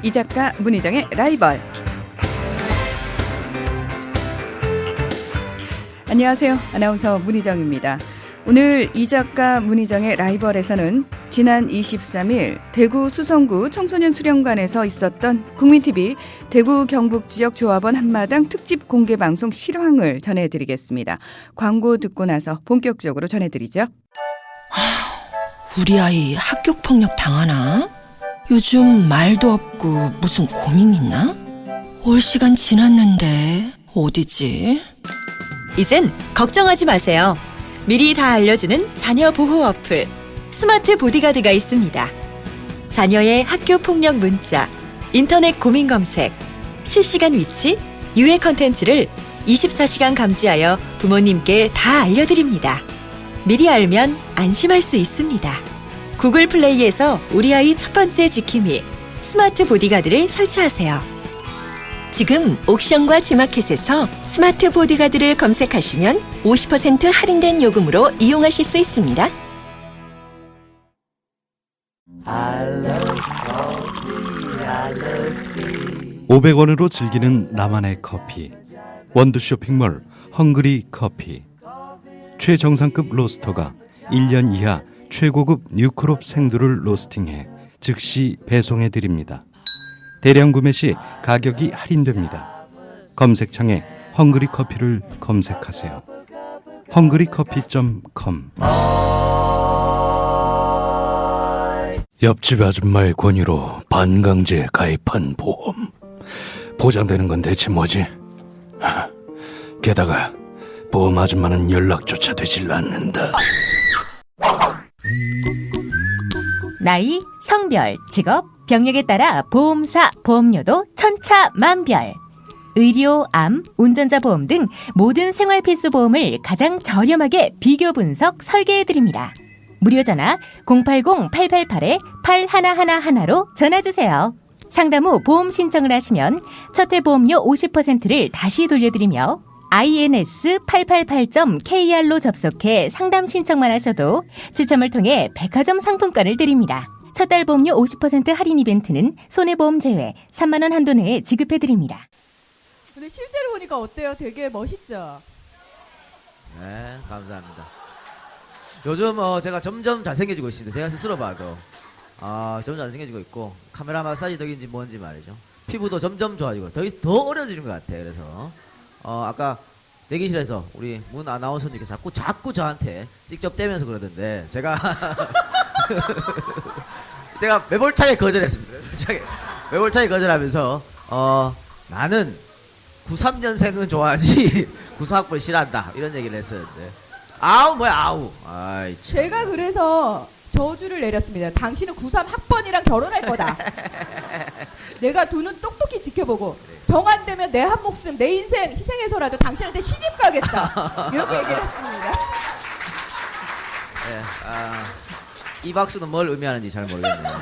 이 작가 문희정의 라이벌. 안녕하세요. 아나운서 문희정입니다. 오늘 이 작가 문희정의 라이벌에서는 지난 23일 대구 수성구 청소년 수련관에서 있었던 국민TV 대구 경북 지역 조합원 한마당 특집 공개방송 실황을 전해드리겠습니다. 광고 듣고 나서 본격적으로 전해드리죠. 우리 아이 학교폭력 당하나? 요즘 말도 없고 무슨 고민 있나? 올 시간 지났는데 어디지? 이젠 걱정하지 마세요. 미리 다 알려주는 자녀 보호 어플 스마트 보디가드가 있습니다. 자녀의 학교 폭력 문자, 인터넷 고민 검색, 실시간 위치, 유해 컨텐츠를 24시간 감지하여 부모님께 다 알려드립니다. 미리 알면 안심할 수 있습니다. 구글 플레이에서 우리 아이 첫 번째 지킴이 스마트 보디가드를 설치하세요. 지금 옥션과 지마켓에서 스마트 보디가드를 검색하시면 50% 할인된 요금으로 이용하실 수 있습니다. 500원으로 즐기는 나만의 커피. 원두 쇼핑몰 헝그리 커피. 최정상급 로스터가 1년 이하 최고급 뉴크롭 생두를 로스팅해 즉시 배송해드립니다. 대량 구매 시 가격이 할인됩니다. 검색창에 헝그리 커피를 검색하세요. 헝그리커피.com. 옆집 아줌마의 권유로 반강제 가입한 보험. 보장되는 건 대체 뭐지? 게다가 보험 아줌마는 연락조차 되질 않는다. 나이, 성별, 직업, 병력에 따라 보험사, 보험료도 천차만별. 의료, 암, 운전자 보험 등 모든 생활 필수 보험을 가장 저렴하게 비교 분석 설계해드립니다. 무료 전화 080-888-8111로 전화주세요. 상담 후 보험 신청을 하시면 첫 해 보험료 50%를 다시 돌려드리며 ins888.kr로 접속해 상담 신청만 하셔도 추첨을 통해 백화점 상품권을 드립니다. 첫 달 보험료 50% 할인 이벤트는 손해보험 제외 3만 원 한도 내에 지급해드립니다. 근데 실제로 보니까 어때요? 되게 멋있죠? 네, 감사합니다. 요즘 제가 점점 잘생겨지고 있습니다. 제가 스스로 봐도 점점 잘생겨지고 있고 카메라 마사지 덕인지 뭔지 말이죠. 피부도 점점 좋아지고 더 어려지는 것 같아요. 그래서 아까 대기실에서 우리 문 아나운서님께서 자꾸 저한테 직접 떼면서 그러던데 제가 제가 매몰차게 거절했습니다. 매몰차게 거절하면서 나는 93년생은 좋아하지 94학번을 싫어한다 이런 얘기를 했었는데 아우 아이, 제가 그래서 저주를 내렸습니다. 당신은 93학번이랑 결혼할 거다. 내가 두 눈 똑똑히 지켜보고 정 안 되면 내 한 목숨 내 인생 희생해서라도 당신한테 시집 가겠다 이렇게 얘기를 했습니다. 네, 이 박수는 뭘 의미하는지 잘 모르겠네요.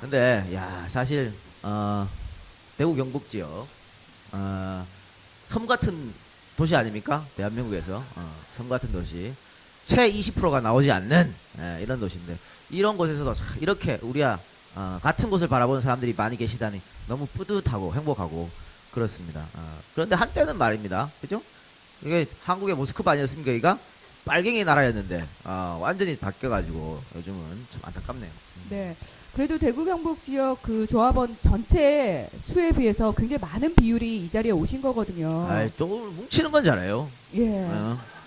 근데 사실 대구 경북 지역 섬 같은 도시 아닙니까? 대한민국에서 섬 같은 도시 채 20%가 나오지 않는 이런 도시인데 이런 곳에서도 이렇게 우리야 같은 곳을 바라보는 사람들이 많이 계시다니 너무 뿌듯하고 행복하고 그렇습니다. 그런데 한때는 말입니다. 그죠? 이게 한국의 모스크바 아니었습니까? 여기가 빨갱이 나라였는데 완전히 바뀌어가지고 요즘은 참 안타깝네요. 네. 그래도 대구 경북 지역 그 조합원 전체 수에 비해서 굉장히 많은 비율이 이 자리에 오신 거거든요. 또 뭉치는 건 잘해요. 예.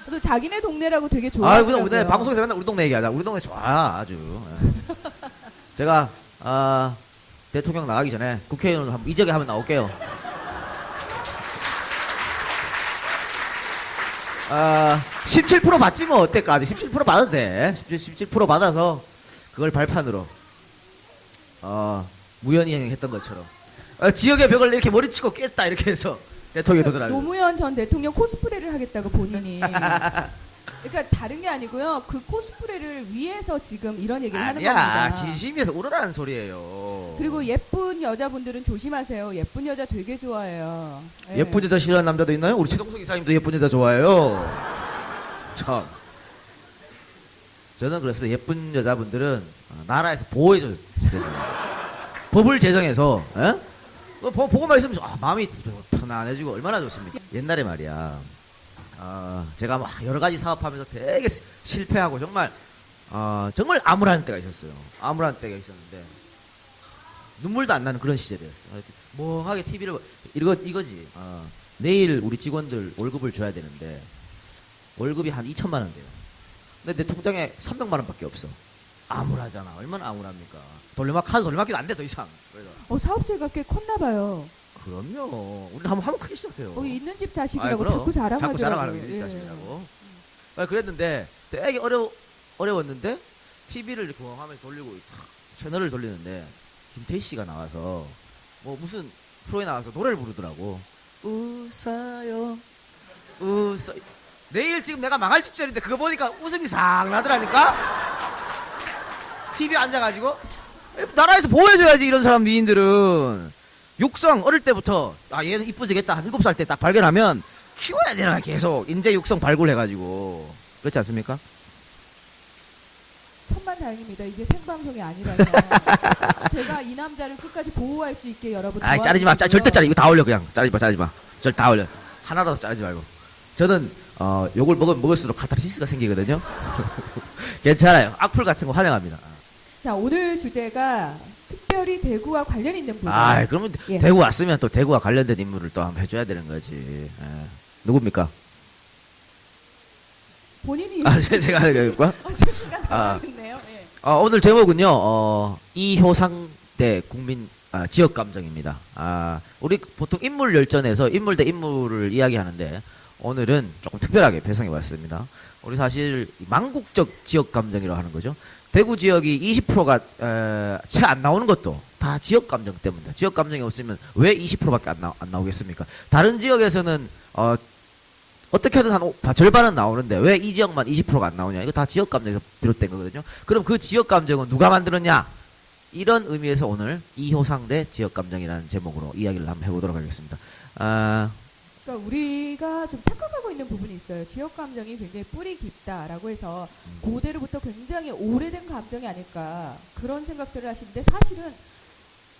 또 자기네 동네라고 되게 좋아하더라고요. 우리 방송에서 맨날 우리 동네 얘기하자. 우리 동네 좋아 아주. 제가 대통령 나가기 전에 국회의원으로 한번 이적에 한번 나올게요. 17% 받지 뭐 어때까지 17% 받아도 돼. 17% 받아서 그걸 발판으로 무연히 했던 것처럼 지역의 벽을 이렇게 머리치고 깼다 이렇게 해서 대통령에 도전하는. 노무현 전 대통령 코스프레를 하겠다고 본인이. 그러니까 다른 게 아니고요. 그 코스프레를 위해서 지금 이런 얘기를 하는 겁니다. 진심에서 우러나는 소리예요. 그리고 예쁜 여자분들은 조심하세요. 예쁜 여자 되게 좋아해요. 네. 예쁜 여자 싫어하는 남자도 있나요? 우리 최동석 이사님도 예쁜 여자 좋아해요. 참. 저는 그렇습니다. 예쁜 여자분들은 나라에서 보호해줘야 됩니다. 법을 제정해서 보고만 있으면 마음이 편안해지고 얼마나 좋습니까? 옛날에 말이야. 제가 막 여러 가지 사업하면서 되게 실패하고 정말 암울한 때가 있었어요. 암울한 때가 있었는데 눈물도 안 나는 그런 시절이었어요. 멍하게 TV를 이거지. 내일 우리 직원들 월급을 줘야 되는데 월급이 한 2천만 원 돼요. 근데 내 통장에 300만 원밖에 없어. 암울하잖아. 얼마나 암울합니까? 카드 돌려막기도 안 돼 더 이상. 그래서 사업체가 꽤 컸나 봐요. 그럼요. 우리 한번 크게 시작해요. 있는 집 자식이라고 그럼. 자꾸 자랑하더라고요. 자꾸 자랑하는 게 있는 자식이라고. 그랬는데 되게 어려웠는데 TV를 이렇게 하면서 돌리고 채널을 돌리는데 김태희 씨가 나와서 뭐 무슨 프로에 나와서 노래를 부르더라고. 웃어요. 내일 지금 내가 망할 직전인데 그거 보니까 웃음이 싹 나더라니까. TV에 앉아가지고 나라에서 보여줘야지 이런 사람 미인들은. 육성 어릴 때부터 얘는 이쁘지겠다 한 7살 때 딱 발견하면 키워야 되나 계속 인재 육성 발굴해가지고. 그렇지 않습니까? 천만다행입니다. 이게 생방송이 아니라서 제가 이 남자를 끝까지 보호할 수 있게 여러분 자르지 마. 절대 자르. 이거 다 올려 그냥. 자르지 마. 절 다 올려. 하나라도 자르지 말고. 저는 요걸 먹을수록 카타르시스가 생기거든요. 괜찮아요. 악플 같은 거 환영합니다. 자, 오늘 주제가 특별히 대구와 관련 있는 부분. 그러면 예. 대구 왔으면 또 대구와 관련된 인물을 또 한번 해줘야 되는 거지. 누굽니까? 본인이 제가 하는 거야? 시간 나와있네요. 예. 오늘 제목은요, 이효상 대 국민 지역 감정입니다. 우리 보통 인물 열전에서 인물 대 인물을 이야기하는데 오늘은 조금 특별하게 배성해 왔습니다. 우리 사실 망국적 지역 감정이라고 하는 거죠. 대구 지역이 20%가 채 안 나오는 것도 다 지역 감정 때문이다. 지역 감정이 없으면 왜 20%밖에 안 나오겠습니까? 다른 지역에서는 어떻게든 한 절반은 나오는데 왜 이 지역만 20%가 안 나오냐? 이거 다 지역 감정에서 비롯된 거거든요. 그럼 그 지역 감정은 누가 만들었냐? 이런 의미에서 오늘 이효상 대 지역 감정이라는 제목으로 이야기를 한번 해보도록 하겠습니다. 그러니까 우리가 좀 착각하고 있는 부분이 있어요. 지역 감정이 굉장히 뿌리 깊다라고 해서 고대로부터 굉장히 오래된 감정이 아닐까 그런 생각들을 하시는데 사실은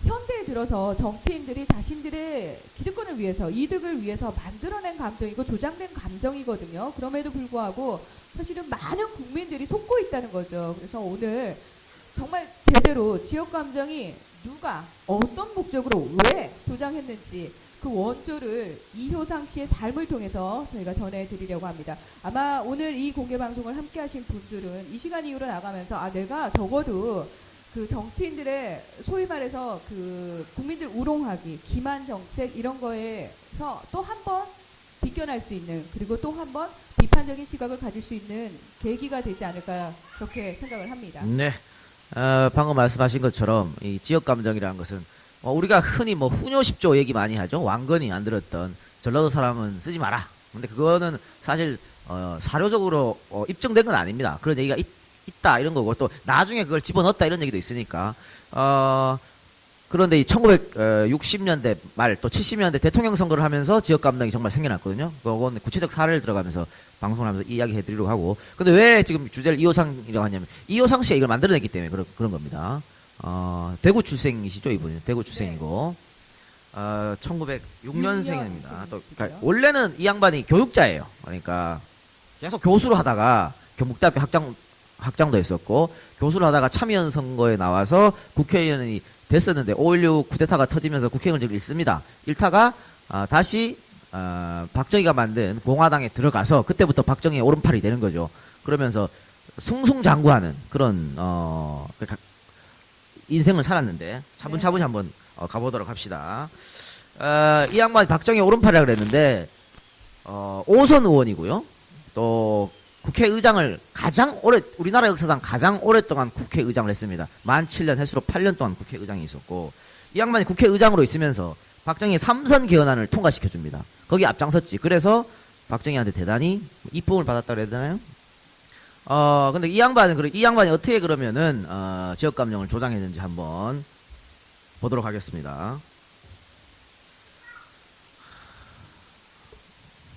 현대에 들어서 정치인들이 자신들의 기득권을 위해서 이득을 위해서 만들어낸 감정이고 조장된 감정이거든요. 그럼에도 불구하고 사실은 많은 국민들이 속고 있다는 거죠. 그래서 오늘 정말 제대로 지역 감정이 누가 어떤 목적으로 왜 조장했는지 그 원조를 이효상 씨의 삶을 통해서 저희가 전해드리려고 합니다. 아마 오늘 이 공개 방송을 함께 하신 분들은 이 시간 이후로 나가면서 내가 적어도 그 정치인들의 소위 말해서 그 국민들 우롱하기, 기만 정책 이런 거에서 또 한 번 비껴날 수 있는 그리고 또 한 번 비판적인 시각을 가질 수 있는 계기가 되지 않을까 그렇게 생각을 합니다. 네. 방금 말씀하신 것처럼 이 지역 감정이라는 것은 우리가 흔히 후뇨 10조 얘기 많이 하죠. 왕건이 만들었던 전라도 사람은 쓰지 마라. 근데 그거는 사실 사료적으로 입증된 건 아닙니다. 그런 얘기가 있다 이런 거고 또 나중에 그걸 집어넣었다 이런 얘기도 있으니까 그런데 이 1960년대 말 또 70년대 대통령 선거를 하면서 지역 감정이 정말 생겨났거든요. 그건 구체적 사례를 들어가면서 방송을 하면서 이야기해 드리려고 하고 근데 왜 지금 주제를 이효상이라고 하냐면 이효상 씨가 이걸 만들어냈기 때문에 그런 겁니다. 대구 출생이시죠 이분이 대구 출생이고 1906년생입니다. 또 그러니까 원래는 이 양반이 교육자예요. 그러니까 계속 교수를 하다가 경북대학교 학장도 했었고 교수를 하다가 참의원 선거에 나와서 국회의원이 됐었는데 5.16 쿠데타가 터지면서 국회의원직을 잃습니다. 잃다가 다시 박정희가 만든 공화당에 들어가서 그때부터 박정희의 오른팔이 되는 거죠. 그러면서 숭숭장구하는 그런 인생을 살았는데 차분차분히 한번 가보도록 합시다. 이 양반이 박정희 오른팔이라고 그랬는데 5선 의원이고요. 또 국회의장을 우리나라 역사상 가장 오랫동안 국회의장을 했습니다. 만 7년 횟수로 8년 동안 국회의장이 있었고 이 양반이 국회의장으로 있으면서 박정희 3선 개헌안을 통과시켜줍니다. 거기 앞장섰지. 그래서 박정희한테 대단히 이쁨을 받았다고 해야 되나요? 근데 이 양반이 어떻게 그러면은 지역 감정을 조장했는지 한번 보도록 하겠습니다.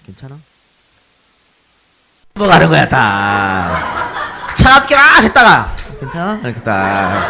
괜찮아? 넘어가는 거야 다 차갑게라 했다가 괜찮아? 이렇게 딱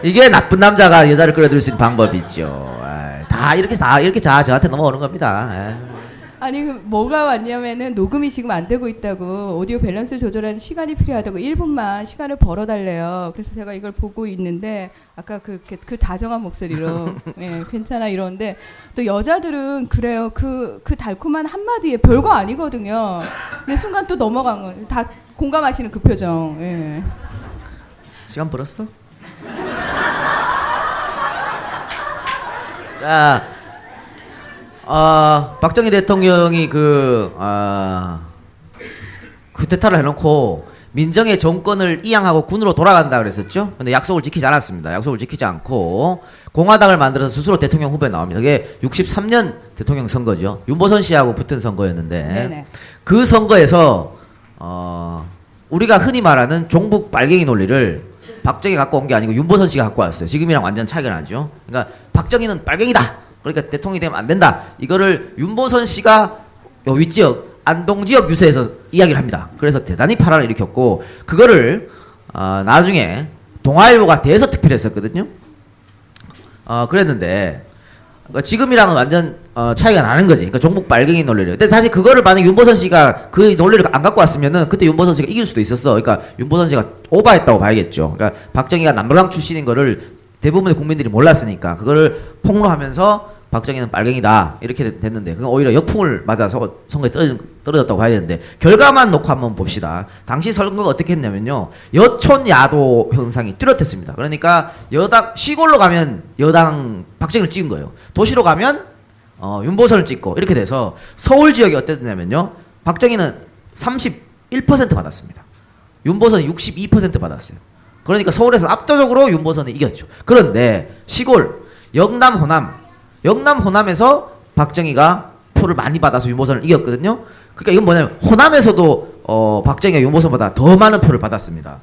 이게 나쁜 남자가 여자를 끌어들일 수 있는 방법이 있죠. 아이, 다 이렇게 저한테 넘어오는 겁니다. 아이. 아니 뭐가 왔냐면은 녹음이 지금 안 되고 있다고 오디오 밸런스 조절하는 시간이 필요하다고 1분만 시간을 벌어달래요. 그래서 제가 이걸 보고 있는데 아까 그 다정한 목소리로 예, 괜찮아 이러는데 또 여자들은 그래요. 그 달콤한 한마디에 별거 아니거든요. 근데 순간 또 넘어간 거. 다 공감하시는 그 표정. 예. 시간 벌었어? 자, 박정희 대통령이 쿠데타를 해놓고 민정의 정권을 이양하고 군으로 돌아간다 그랬었죠. 근데 약속을 지키지 않았습니다. 약속을 지키지 않고 공화당을 만들어서 스스로 대통령 후보에 나옵니다. 그게 63년 대통령 선거죠. 윤보선 씨하고 붙은 선거였는데 네네. 그 선거에서 우리가 흔히 말하는 종북 빨갱이 논리를 박정희가 갖고 온 게 아니고 윤보선 씨가 갖고 왔어요. 지금이랑 완전 차이가 나죠. 그러니까 박정희는 빨갱이다. 그러니까 대통령이 되면 안 된다. 이거를 윤보선 씨가 요 윗지역 안동 지역 유세에서 이야기를 합니다. 그래서 대단히 파란을 일으켰고 그거를 나중에 동아일보가 대서특필 했었거든요. 그랬는데 지금이랑은 완전 차이가 나는 거지. 그러니까 종북 빨갱이 논리를. 근데 사실 그거를 만약 윤보선 씨가 그 논리를 안 갖고 왔으면은 그때 윤보선 씨가 이길 수도 있었어. 그러니까 윤보선 씨가 오바했다고 봐야겠죠. 그러니까 박정희가 남로당 출신인 거를 대부분의 국민들이 몰랐으니까 그거를 폭로하면서 박정희는 빨갱이다 이렇게 됐는데 그건 오히려 역풍을 맞아서 선거에 떨어졌다고 봐야 되는데 결과만 놓고 한번 봅시다. 당시 선거가 어떻게 했냐면요. 여촌야도 현상이 뚜렷했습니다. 그러니까 여당 시골로 가면 여당 박정희를 찍은 거예요. 도시로 가면 윤보선을 찍고 이렇게 돼서 서울 지역이 어땠냐면요. 박정희는 31% 받았습니다. 윤보선이 62% 받았어요. 그러니까 서울에서 압도적으로 윤보선이 이겼죠. 그런데 시골 영남 호남에서 박정희가 표를 많이 받아서 윤보선을 이겼거든요. 그러니까 이건 뭐냐면 호남에서도 박정희가 윤보선보다 더 많은 표를 받았습니다.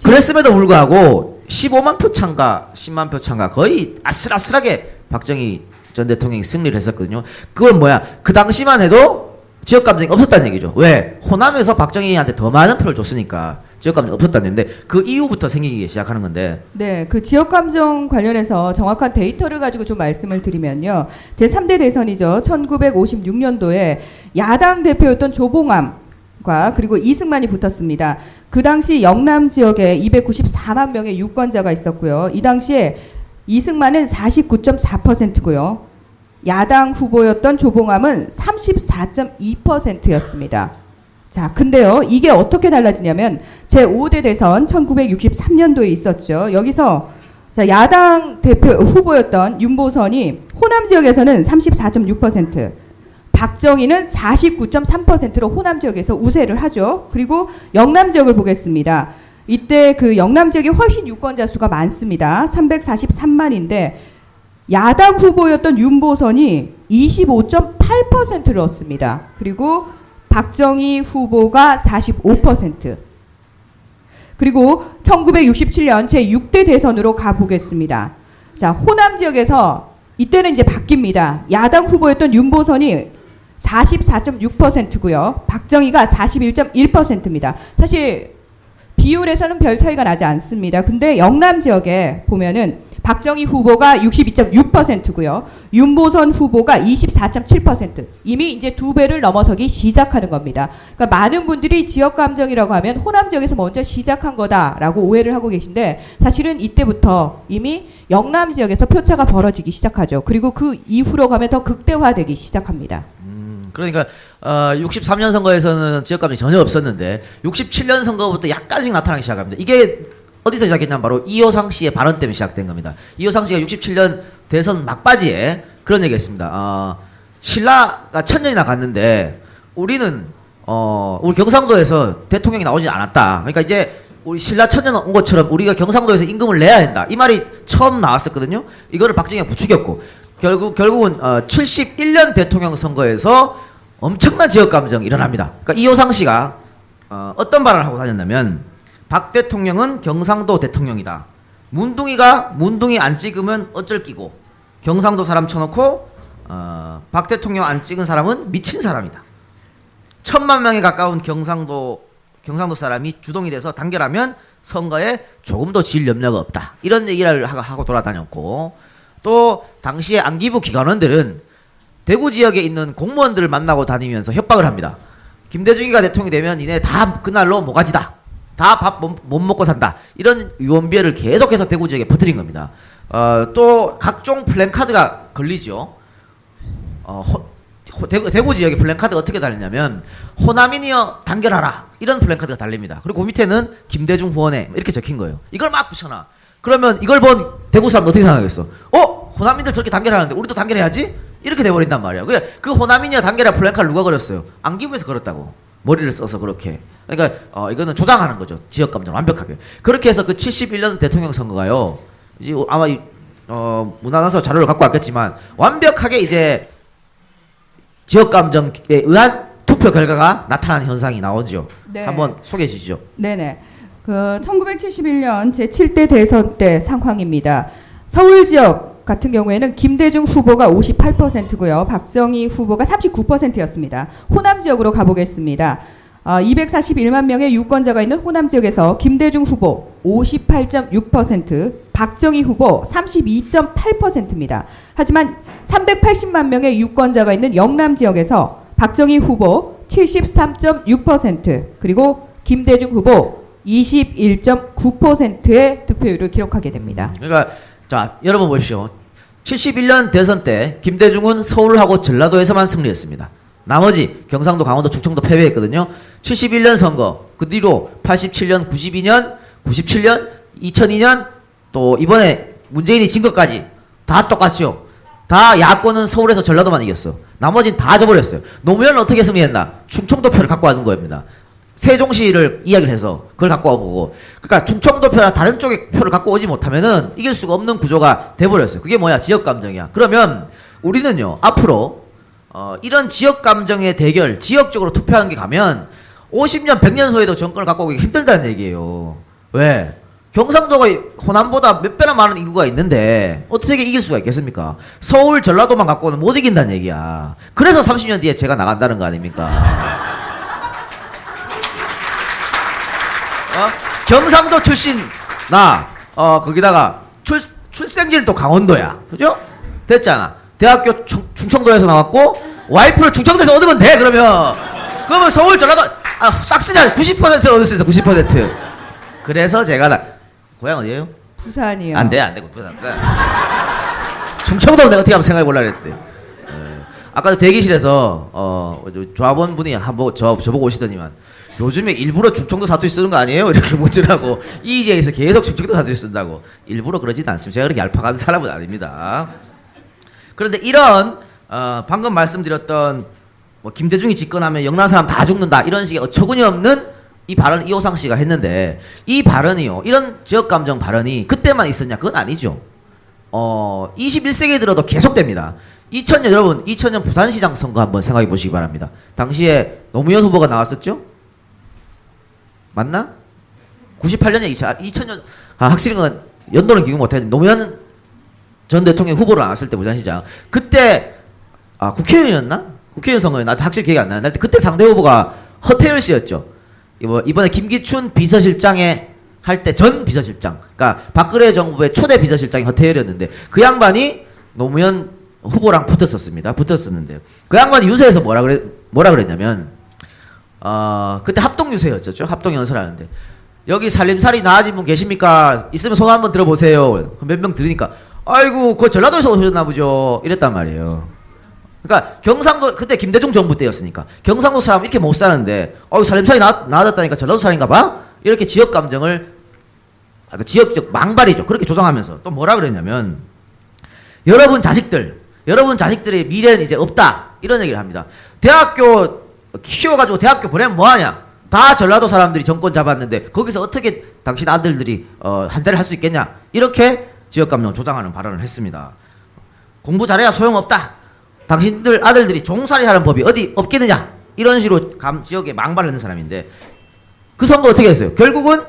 그랬음에도 불구하고 15만 표 차인가 10만 표 차인가 거의 아슬아슬하게 박정희 전 대통령이 승리를 했었거든요. 그건 뭐야? 그 당시만 해도 지역 감정이 없었다는 얘기죠. 왜? 호남에서 박정희한테 더 많은 표를 줬으니까 지역 감정이 없었다는 얘기인데 그 이후부터 생기기 시작하는 건데. 네, 그 지역 감정 관련해서 정확한 데이터를 가지고 좀 말씀을 드리면요. 제3대 대선이죠. 1956년도에 야당 대표였던 조봉암과 그리고 이승만이 붙었습니다. 그 당시 영남 지역에 294만 명의 유권자가 있었고요. 이 당시에 이승만은 49.4%고요. 야당 후보였던 조봉암은 34.2%였습니다. 자, 근데요, 이게 어떻게 달라지냐면 제5대 대선 1963년도에 있었죠. 여기서 자, 야당 대표 후보였던 윤보선이 호남 지역에서는 34.6%, 박정희는 49.3%로 호남 지역에서 우세를 하죠. 그리고 영남 지역을 보겠습니다. 이때 그 영남 지역이 훨씬 유권자 수가 많습니다. 343만인데 야당 후보였던 윤보선이 25.8%를 얻습니다. 그리고 박정희 후보가 45%. 그리고 1967년 제6대 대선으로 가보겠습니다. 자, 호남 지역에서 이때는 이제 바뀝니다. 야당 후보였던 윤보선이 44.6%고요. 박정희가 41.1%입니다. 사실 비율에서는 별 차이가 나지 않습니다. 근데 영남 지역에 보면은 박정희 후보가 62.6%고요. 윤보선 후보가 24.7%. 이미 이제 2배를 넘어서기 시작하는 겁니다. 그러니까 많은 분들이 지역 감정이라고 하면 호남 지역에서 먼저 시작한 거다라고 오해를 하고 계신데 사실은 이때부터 이미 영남 지역에서 표차가 벌어지기 시작하죠. 그리고 그 이후로 가면 더 극대화되기 시작합니다. 그러니까 63년 선거에서는 지역 감정이 전혀 없었는데 67년 선거부터 약간씩 나타나기 시작합니다. 이게 어디서 시작했냐면 바로 이호상 씨의 발언 때문에 시작된 겁니다. 이호상 씨가 67년 대선 막바지에 그런 얘기했습니다. 신라가 1000년이나 갔는데 우리는 우리 경상도에서 대통령이 나오지 않았다. 그러니까 이제 우리 신라 1000년 온 것처럼 우리가 경상도에서 임금을 내야 된다. 이 말이 처음 나왔었거든요. 이거를 박정희가 부추겼고 결국은 71년 대통령 선거에서 엄청난 지역 감정이 일어납니다. 그러니까 이호상 씨가 어떤 발언을 하고 다녔냐면 박 대통령은 경상도 대통령이다. 문둥이 안 찍으면 어쩔 끼고 경상도 사람 쳐놓고 박 대통령 안 찍은 사람은 미친 사람이다. 1000만 명에 가까운 경상도 사람이 주동이 돼서 단결하면 선거에 조금 더 질 염려가 없다. 이런 얘기를 하고 돌아다녔고, 또 당시에 안기부 기관원들은 대구 지역에 있는 공무원들을 만나고 다니면서 협박을 합니다. 김대중이가 대통령이 되면 니네 다 그날로 모가지다. 다 밥 못 먹고 산다. 이런 유언비어를 계속해서 대구 지역에 퍼뜨린 겁니다. 또 각종 플랜카드가 걸리죠. 대구 지역에 플랜카드가 어떻게 달리냐면 호남이니여 단결하라 이런 플랜카드가 달립니다. 그리고 그 밑에는 김대중 후원회 이렇게 적힌 거예요. 이걸 막 붙여놔. 그러면 이걸 본 대구 사람 어떻게 생각하겠어? 호남인들 저렇게 단결하는데 우리도 단결해야지? 이렇게 돼버린단 말이야. 그 호남이니여 단결하 플랜카드 누가 걸었어요? 안기부에서 걸었다고. 머리를 써서 그렇게. 그러니까 이거는 조장하는 거죠. 지역 감정 완벽하게. 그렇게 해서 그 71년 대통령 선거가요. 이제 아마 문화나서 자료를 갖고 왔겠지만 완벽하게 이제 지역 감정에 의한 투표 결과가 나타나는 현상이 나오죠. 네. 한번 소개해 주시죠. 네네. 그 1971년 제7대 대선 때 상황입니다. 서울 지역 같은 경우에는 김대중 후보가 58%고요. 박정희 후보가 39%였습니다. 호남 지역으로 가보겠습니다. 241만 명의 유권자가 있는 호남 지역에서 김대중 후보 58.6%, 박정희 후보 32.8%입니다. 하지만 380만 명의 유권자가 있는 영남 지역에서 박정희 후보 73.6%, 그리고 김대중 후보 21.9%의 득표율을 기록하게 됩니다. 그러니까 자, 여러분 보십시오. 71년 대선 때 김대중은 서울하고 전라도에서만 승리했습니다. 나머지 경상도, 강원도, 충청도 패배했거든요. 71년 선거, 그 뒤로 87년, 92년, 97년, 2002년, 또 이번에 문재인이 진 것까지 다 똑같죠. 다 야권은 서울에서 전라도만 이겼어. 나머지는 다 져버렸어요. 노무현은 어떻게 승리했나? 충청도 표를 갖고 와는 겁니다. 세종시를 이야기를 해서 그걸 갖고 와보고, 그러니까 충청도 표나 다른 쪽의 표를 갖고 오지 못하면은 이길 수가 없는 구조가 돼버렸어요. 그게 뭐야? 지역 감정이야. 그러면 우리는요 앞으로 이런 지역 감정의 대결, 지역적으로 투표하는 게 가면 50년, 100년 후에도 정권을 갖고 오기 힘들다는 얘기예요. 왜? 경상도가 호남보다 몇 배나 많은 인구가 있는데 어떻게 이길 수가 있겠습니까? 서울, 전라도만 갖고는 못 이긴다는 얘기야. 그래서 30년 뒤에 제가 나간다는 거 아닙니까? 경상도 출신 나 거기다가 출생지는 또 강원도야. 그죠? 됐잖아. 대학교 충청도에서 나왔고 와이프를 충청도에서 얻으면 돼. 그러면 서울 전라도 싹 쓰자. 90%를 얻을 수 있어. 90%. 그래서 제가 고향 어디예요? 부산이요. 안 돼. 부산. 충청도 내가 어떻게 한번 생각해 보려고 했대. 아까도 대기실에서 조합원 분이 한번 저보고 오시더니만 요즘에 일부러 충청도 사투리 쓰는 거 아니에요? 이렇게 묻으라고. 이제에서 계속 충청도 사투리 쓴다고. 일부러 그러진 않습니다. 제가 그렇게 얄팍한 사람은 아닙니다. 그런데 이런 방금 말씀드렸던 뭐 김대중이 집권하면 영남 사람 다 죽는다 이런 식의 어처구니 없는 이 발언을 이호상 씨가 했는데, 이 발언이요, 이런 지역 감정 발언이 그때만 있었냐? 그건 아니죠. 21세기에 들어도 계속됩니다. 2000년 여러분 2000년 부산시장 선거 한번 생각해 보시기 바랍니다. 당시에 노무현 후보가 나왔었죠? 맞나? 98년에 2000년 확실히 건 연도는 기억 못했는데 노무현 전 대통령 후보로 나왔을 때 부산시장 그때 국회의원이었나? 국회의원 선거였나? 확실히 기억이 안 나는데 그때 상대 후보가 허태열 씨였죠. 이번에 김기춘 비서실장에 할 때 전 비서실장, 그러니까 박근혜 정부의 초대 비서실장이 허태열이었는데 그 양반이 노무현 후보랑 붙었었는데 그 양반이 유세에서 뭐라 그랬냐면 그때 합동 유세였었죠. 합동 연설을 하는데 여기 살림살이 나아진 분 계십니까? 있으면 손 한번 들어보세요. 몇 명 들으니까 아이고 그 전라도에서 오셨나 보죠. 이랬단 말이에요. 그러니까 경상도 그때 김대중 정부 때였으니까 경상도 사람 이렇게 못 사는데 살림살이 나아졌다니까 전라도 사람인가 봐? 이렇게 지역 감정을 지역적 망발이죠. 그렇게 조장하면서 또 뭐라 그랬냐면 여러분 자식들의 미래는 이제 없다 이런 얘기를 합니다. 대학교 키워가지고 대학교 보내면 뭐하냐? 다 전라도 사람들이 정권 잡았는데 거기서 어떻게 당신 아들들이 한 자리 할 수 있겠냐? 이렇게 지역감정 조장하는 발언을 했습니다. 공부 잘해야 소용없다. 당신들 아들들이 종살이 하는 법이 어디 없겠느냐? 이런 식으로 지역에 망발을 하는 사람인데 그 선거 어떻게 했어요? 결국은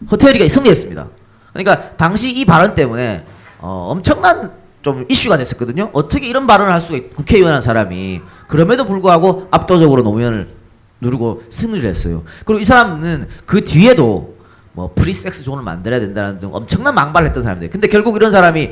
허태열이가 승리했습니다. 그러니까 당시 이 발언 때문에 엄청난 좀 이슈가 됐었거든요. 어떻게 이런 발언을 할 수가 국회의원 한 사람이. 그럼에도 불구하고 압도적으로 노무현을 누르고 승리를 했어요. 그리고 이 사람은 그 뒤에도 뭐 프리섹스 존을 만들어야 된다는 등 엄청난 망발을 했던 사람들. 근데 결국 이런 사람이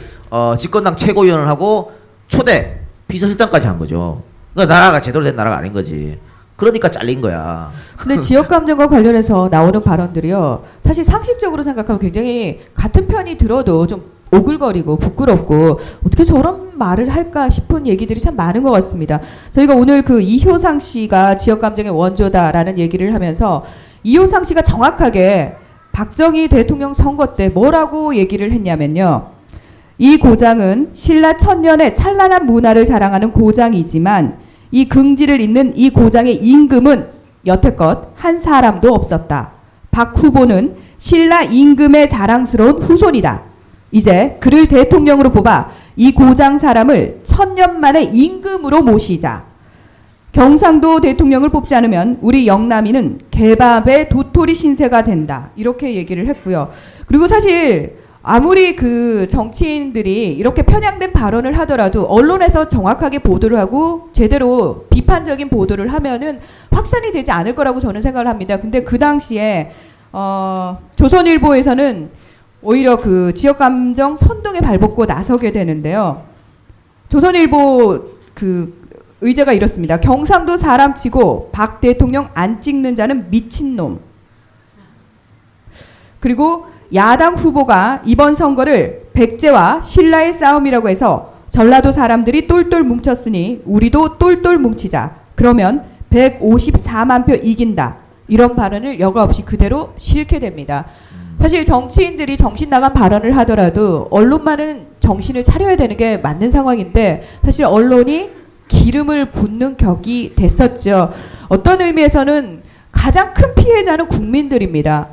집권당 최고위원을 하고 초대 비서실장까지 한 거죠. 그러니까 나라가 제대로 된 나라가 아닌 거지. 그러니까 잘린 거야. 근데 지역 감정과 관련해서 나오는 발언들이요. 사실 상식적으로 생각하면 굉장히 같은 편이 들어도 좀 오글거리고 부끄럽고 어떻게 저런 말을 할까 싶은 얘기들이 참 많은 것 같습니다. 저희가 오늘 그 이효상 씨가 지역 감정의 원조다라는 얘기를 하면서 이효상 씨가 정확하게 박정희 대통령 선거 때 뭐라고 얘기를 했냐면요. 이 고장은 신라 천년의 찬란한 문화를 자랑하는 고장이지만 이 긍지를 잇는 이 고장의 임금은 여태껏 한 사람도 없었다. 박 후보는 신라 임금의 자랑스러운 후손이다. 이제 그를 대통령으로 뽑아 이 고장 사람을 1000년 만에 임금으로 모시자. 경상도 대통령을 뽑지 않으면 우리 영남이는 개밥의 도토리 신세가 된다. 이렇게 얘기를 했고요. 그리고 사실 아무리 그 정치인들이 이렇게 편향된 발언을 하더라도 언론에서 정확하게 보도를 하고 제대로 비판적인 보도를 하면은 확산이 되지 않을 거라고 저는 생각을 합니다. 근데 그 당시에 조선일보에서는 오히려 그 지역 감정 선동에 발벗고 나서게 되는데요. 조선일보 그 의제가 이렇습니다. 경상도 사람치고 박 대통령 안 찍는 자는 미친놈. 그리고 야당 후보가 이번 선거를 백제와 신라의 싸움이라고 해서 전라도 사람들이 똘똘 뭉쳤으니 우리도 똘똘 뭉치자. 그러면 154만 표 이긴다. 이런 발언을 여과 없이 그대로 실게 됩니다. 사실 정치인들이 정신 나간 발언을 하더라도 언론만은 정신을 차려야 되는 게 맞는 상황인데 사실 언론이 기름을 붓는 격이 됐었죠. 어떤 의미에서는 가장 큰 피해자는 국민들입니다.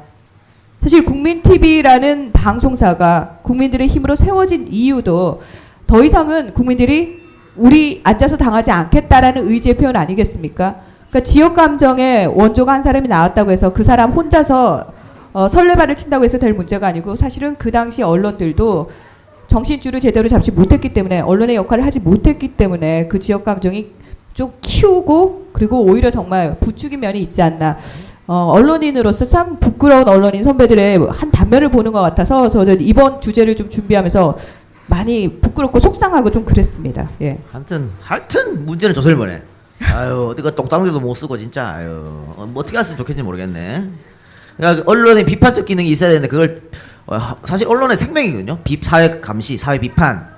사실 국민TV라는 방송사가 국민들의 힘으로 세워진 이유도 더 이상은 국민들이 우리 앉아서 당하지 않겠다라는 의지의 표현 아니겠습니까? 그러니까 지역 감정의 원조가 한 사람이 나왔다고 해서 그 사람 혼자서 설레발을 친다고 해서 될 문제가 아니고 사실은 그 당시 언론들도 정신줄을 제대로 잡지 못했기 때문에 언론의 역할을 하지 못했기 때문에 그 지역 감정이 좀 키우고 그리고 오히려 정말 부추긴 면이 있지 않나. 언론인으로서 참 부끄러운 언론인 선배들의 한 단면을 보는 것 같아서 저는 이번 주제를 좀 준비하면서 많이 부끄럽고 속상하고 좀 그랬습니다. 예. 하여튼 문제는 조선일보네. 아유 어디가 똥땅대도 못 쓰고 진짜 아유 뭐 어떻게 했으면 좋겠는지 모르겠네. 그러니까 언론의 비판적 기능이 있어야 되는데 그걸 사실 언론의 생명이거든요. 사회 감시, 사회 비판,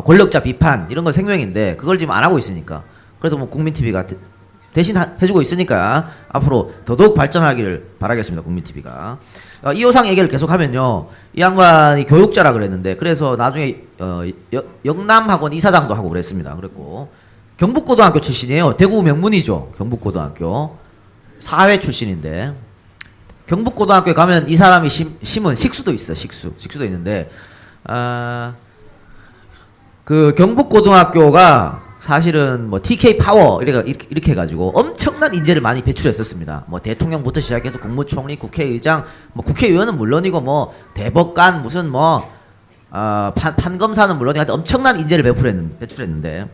권력자 비판 이런 건 생명인데 그걸 지금 안 하고 있으니까. 그래서 뭐 국민TV가 대신 해주고 있으니까 앞으로 더더욱 발전하기를 바라겠습니다. 국민TV가. 이호상 얘기를 계속하면요. 이 양반이 교육자라 그랬는데 그래서 나중에 영남학원 이사장도 하고 그랬습니다. 그랬고 경북고등학교 출신이에요. 대구 명문이죠. 경북고등학교. 사회 출신인데 경북고등학교에 가면 이 사람이 심은 식수도 있어. 식수도 있는데 그 경북고등학교가 사실은 뭐 TK 파워 이렇게 해가지고 엄청난 인재를 많이 배출했었습니다. 뭐 대통령부터 시작해서 국무총리, 국회의장, 뭐 국회의원은 물론이고 뭐 대법관 무슨 뭐 판검사는 물론이고 엄청난 인재를 배출했는데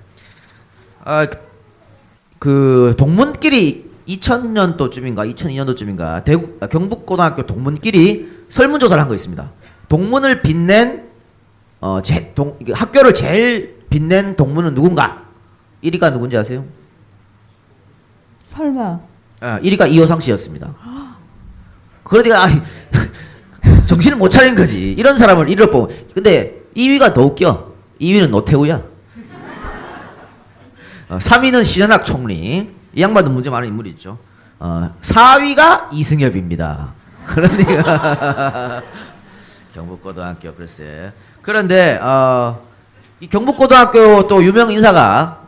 그 동문끼리 2000년도쯤인가 2002년도쯤인가 경북고등학교 동문끼리 설문조사를 한 거 있습니다. 동문을 빛낸 학교를 제일 빛낸 동문은 누군가? 1위가 누군지 아세요? 설마. 1위가 이호상 씨였습니다. 그러니까 정신을 못 차린 거지. 이런 사람을 1위를 뽑고. 근데 2위가 더 웃겨. 2위는 노태우야. 3위는 신현학 총리. 이 양반도 문제 많은 인물이 있죠. 4위가 이승엽입니다. 그러니까 경북고등학교 글쎄. 그런데 이 경북고등학교 또 유명 인사가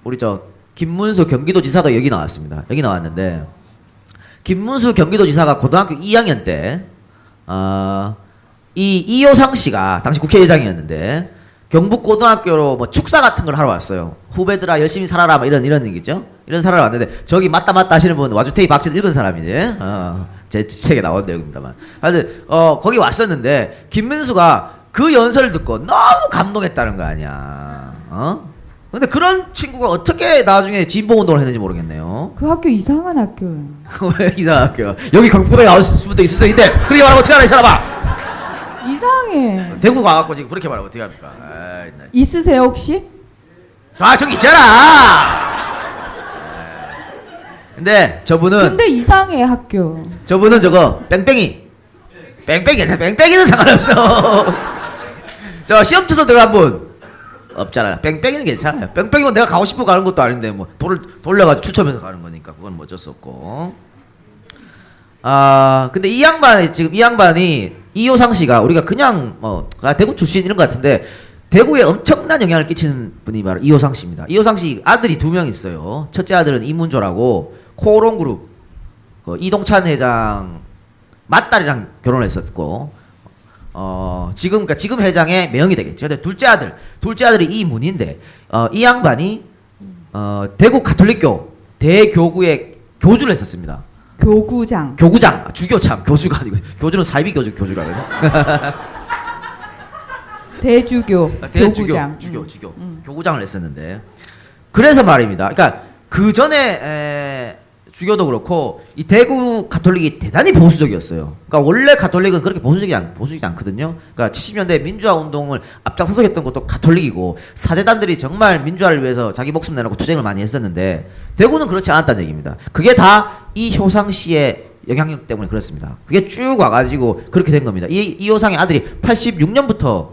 우리 김문수 경기도지사도 여기 나왔습니다. 여기 나왔는데 김문수 경기도지사가 고등학교 2학년 때 이 이호상 씨가 당시 국회의장이었는데 경북고등학교로 뭐 축사 같은 걸 하러 왔어요. 후배들아 열심히 살아라 뭐 이런 얘기죠. 이런 사람을 왔는데 저기 맞다 하시는 분 와주테이 박지를 읽은 사람인데 제 책에 나온 내용입니다만 하여튼 거기 왔었는데 김문수가 그 연설을 듣고 너무 감동했다는 거 아니야. 근데 그런 친구가 어떻게 나중에 진보 운동을 했는지 모르겠네요. 그 학교 이상한 학교예요. 왜 이상한 학교? 여기 경북대 나왔을 수도 있을 수 있는데 그렇게 말하면 어떻게 하나 이 사람아? 이상해. 대구 가갖고 지금 그렇게 말하면 어떻게 합니까? 아이, 나- 있으세요 혹시? 아 저기 있잖아. 근데 저분은 근데 이상해 학교. 저분은 저거 뺑뺑이 뺑뺑이는 상관없어. 저 시험 쳐서 들어간 분 없잖아요. 뺑뺑이는 괜찮아요. 뺑뺑이면 내가 가고 싶어 가는 것도 아닌데 뭐 돌을 돌려가지고 추첨해서 가는 거니까 그건 뭐 어쩔 수 없고. 아 근데 이 양반이 이호상 씨가 우리가 그냥 대구 출신 이런 것 같은데 대구에 엄청난 영향을 끼치는 분이 바로 이호상 씨입니다. 이호상 씨 아들이 2명 있어요. 첫째 아들은 이문조라고 코오롱그룹 이동찬 회장 맏딸이랑 결혼했었고 지금 회장의 매형이 되겠죠. 근데 둘째 아들이 이문인데 이 양반이 대구 가톨릭교 대교구에 교주를 했었습니다. 교구장. 교구장 주교 교주가 아니고 교주는 사이비 교주라 그래요. 대주교. 교구장. 주교 교구장을 했었는데 그래서 말입니다. 그러니까 그 전에 주교도 그렇고 이 대구 가톨릭이 대단히 보수적이었어요. 그러니까 원래 가톨릭은 그렇게 보수적이지 않거든요. 그러니까 70년대 민주화 운동을 앞장서서 했던 것도 가톨릭이고 사제단들이 정말 민주화를 위해서 자기 목숨 내놓고 투쟁을 많이 했었는데 대구는 그렇지 않았다는 얘기입니다. 그게 다 이 효상 씨의 영향력 때문에 그렇습니다. 그게 쭉 와가지고 그렇게 된 겁니다. 이 효상의 아들이 86년부터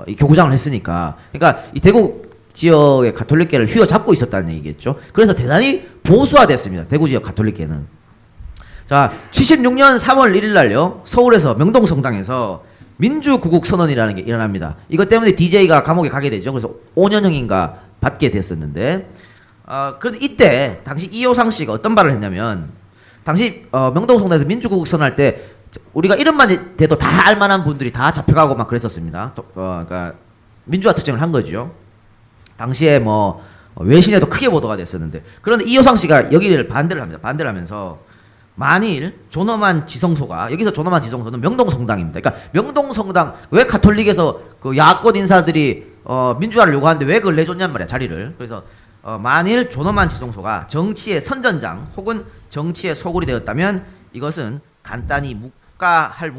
이 교구장을 했으니까 그러니까 이 대구 지역의 가톨릭계를 휘어잡고 있었다는 얘기겠죠. 그래서 대단히 보수화됐습니다. 대구 지역 가톨릭계는. 자, 76년 3월 1일 날요. 서울에서 명동성당에서 민주구국 선언이라는 게 일어납니다. 이것 때문에 DJ가 감옥에 가게 되죠. 그래서 5년형인가 받게 됐었는데 그런데 이때 당시 이호상 씨가 어떤 말을 했냐면 당시 명동성당에서 민주구국 선언할 때 우리가 이름만 대도 다 알만한 분들이 다 잡혀가고 막 그랬었습니다. 그러니까 민주화 투쟁을 한 거죠. 당시에 뭐 외신에도 크게 보도가 됐었는데 그런데 이호상 씨가 여기를 반대를 합니다. 반대를 하면서 만일 존엄한 지성소가 여기서 존엄한 지성소는 명동성당입니다. 그러니까 명동성당 왜 가톨릭에서 그 야권 인사들이 민주화를 요구하는데 왜 그걸 내줬냔 말이야 자리를. 그래서 만일 존엄한 지성소가 정치의 선전장 혹은 정치의 소굴이 되었다면 이것은 간단히 묵과할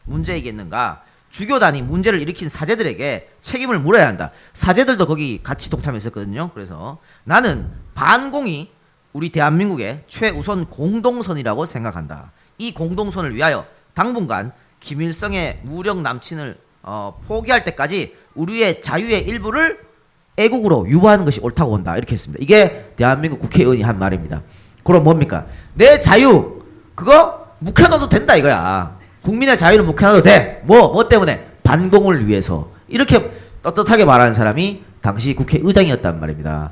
문제이겠는가. 주교단이 문제를 일으킨 사제들에게 책임을 물어야 한다. 사제들도 거기 같이 동참했었거든요. 그래서 나는 반공이 우리 대한민국의 최우선 공동선이라고 생각한다. 이 공동선을 위하여 당분간 김일성의 무력 남친을 포기할 때까지 우리의 자유의 일부를 애국으로 유보하는 것이 옳다고 본다. 이렇게 했습니다. 이게 대한민국 국회의원이 한 말입니다. 그럼 뭡니까? 내 자유 그거 묵혀놔도 된다 이거야. 국민의 자유는 묵혀놔도 돼. 뭐 때문에? 반공을 위해서. 이렇게 떳떳하게 말하는 사람이 당시 국회의장이었단 말입니다.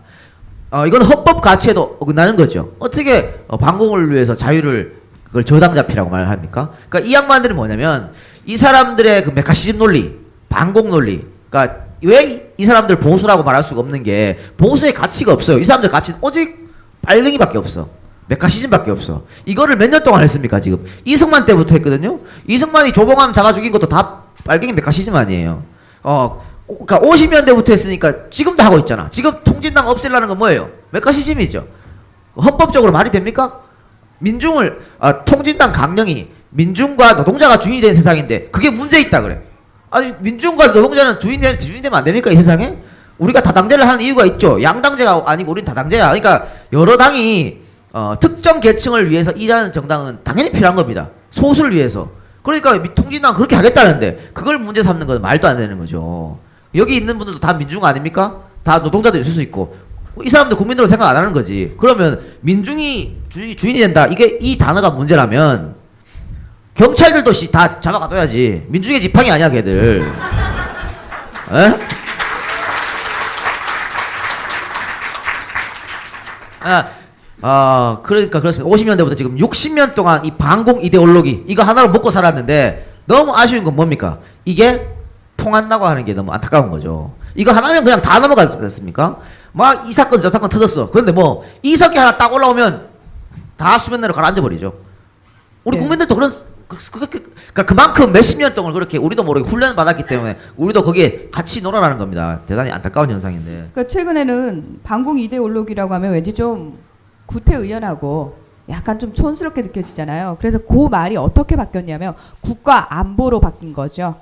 이건 헌법 가치에도 어긋나는 거죠. 어떻게 반공을 위해서 자유를 그걸 저당잡히라고 말을 합니까? 그러니까 이 양반들은 뭐냐면 이 사람들의 그 메카시즘 논리, 반공 논리. 그러니까 왜 이 사람들 보수라고 말할 수가 없는 게 보수의 가치가 없어요. 이 사람들 가치는 오직 빨갱이밖에 없어. 메카시즘밖에 없어. 이거를 몇 년 동안 했습니까 지금? 이승만 때부터 했거든요. 이승만이 조봉암 잡아 죽인 것도 다 빨갱이 메카시즘 아니에요. 그러니까 50년대부터 했으니까 지금도 하고 있잖아. 지금 통진당 없애려는 건 뭐예요? 메카시즘이죠. 헌법적으로 말이 됩니까? 통진당 강령이 민중과 노동자가 주인이 된 세상인데 그게 문제 있다 그래. 아니 민중과 노동자는 주인 되면 안 됩니까 이 세상에? 우리가 다당제를 하는 이유가 있죠. 양당제가 아니고 우린 다당제야. 그러니까 여러 당이 특정 계층을 위해서 일하는 정당은 당연히 필요한 겁니다. 소수를 위해서. 그러니까 통진당 그렇게 하겠다는데 그걸 문제 삼는 건 말도 안 되는 거죠. 여기 있는 분들도 다 민중 아닙니까? 다 노동자도 있을 수 있고 이 사람들 국민으로 생각 안 하는 거지. 그러면 민중이 주인이 된다. 이 단어가 문제라면 경찰들도 다 잡아가둬야지. 민중의 지팡이 아니야 걔들. 에? 그러니까 그렇습니다. 50년대부터 지금 60년 동안 이 반공 이데올로기 이거 하나로 먹고 살았는데 너무 아쉬운 건 뭡니까? 이게 통한다고 하는 게 너무 안타까운 거죠. 이거 하나면 그냥 다 넘어갔습니까? 막 이 사건 저 사건 터졌어. 그런데 뭐 이석이 하나 딱 올라오면 다 수면 내로 가라앉아 버리죠. 우리 네. 국민들도 그러니까 그만큼 몇십 년 동안 그렇게 우리도 모르게 훈련을 받았기 때문에 우리도 거기에 같이 놀아라는 겁니다. 대단히 안타까운 현상인데. 그러니까 최근에는 반공 이데올로기라고 하면 왠지 좀 구태의연하고 약간 좀 촌스럽게 느껴지잖아요. 그래서 그 말이 어떻게 바뀌었냐면 국가 안보로 바뀐 거죠.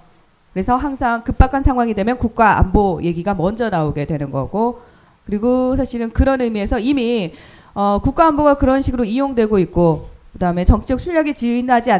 그래서 항상 급박한 상황이 되면 국가 안보 얘기가 먼저 나오게 되는 거고, 그리고 사실은 그런 의미에서 이미 국가 안보가 그런 식으로 이용되고 있고, 그다음에 정치적 술책이 지나지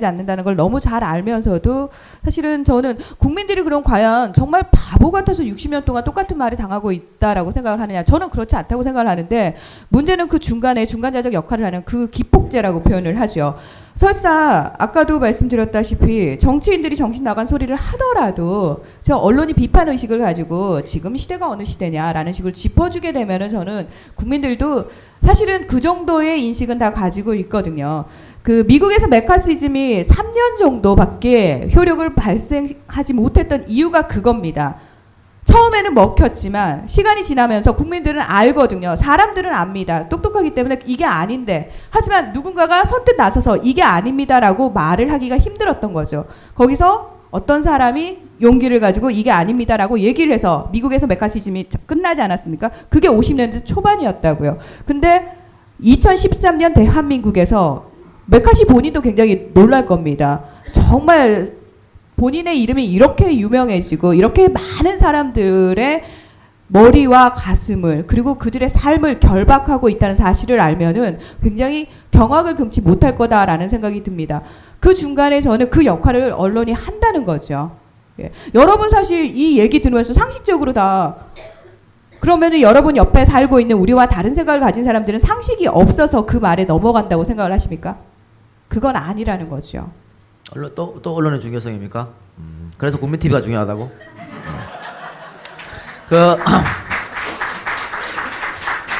않는다는 걸 너무 잘 알면서도 사실은 저는 국민들이 그럼 과연 정말 바보 같아서 60년 동안 똑같은 말을 당하고 있다라고 생각을 하느냐, 저는 그렇지 않다고 생각을 하는데, 문제는 그 중간에 중간자적 역할을 하는 그 기폭제라고 표현을 하죠. 설사 아까도 말씀드렸다시피 정치인들이 정신 나간 소리를 하더라도 저 언론이 비판 의식을 가지고 지금 시대가 어느 시대냐라는 식으로 짚어주게 되면은 저는 국민들도 사실은 그 정도의 인식은 다 가지고 있거든요. 그 미국에서 메카시즘이 3년 정도밖에 효력을 발생하지 못했던 이유가 그겁니다. 처음에는 먹혔지만 시간이 지나면서 국민들은 알거든요. 사람들은 압니다. 똑똑하기 때문에 이게 아닌데, 하지만 누군가가 선뜻 나서서 이게 아닙니다라고 말을 하기가 힘들었던 거죠. 거기서 어떤 사람이 용기를 가지고 이게 아닙니다라고 얘기를 해서 미국에서 메카시즘이 끝나지 않았습니까? 그게 50년대 초반이었다고요. 근데 2013년 대한민국에서 메카시 본인도 굉장히 놀랄 겁니다. 정말 본인의 이름이 이렇게 유명해지고 이렇게 많은 사람들의 머리와 가슴을, 그리고 그들의 삶을 결박하고 있다는 사실을 알면은 굉장히 경악을 금치 못할 거다라는 생각이 듭니다. 그 중간에 저는 그 역할을 언론이 한다는 거죠. 예. 여러분 사실 이 얘기 들으면서 상식적으로 다, 그러면은 여러분 옆에 살고 있는 우리와 다른 생각을 가진 사람들은 상식이 없어서 그 말에 넘어간다고 생각을 하십니까? 그건 아니라는 거죠. 또 언론의 중요성입니까? 그래서 국민 TV가 중요하다고?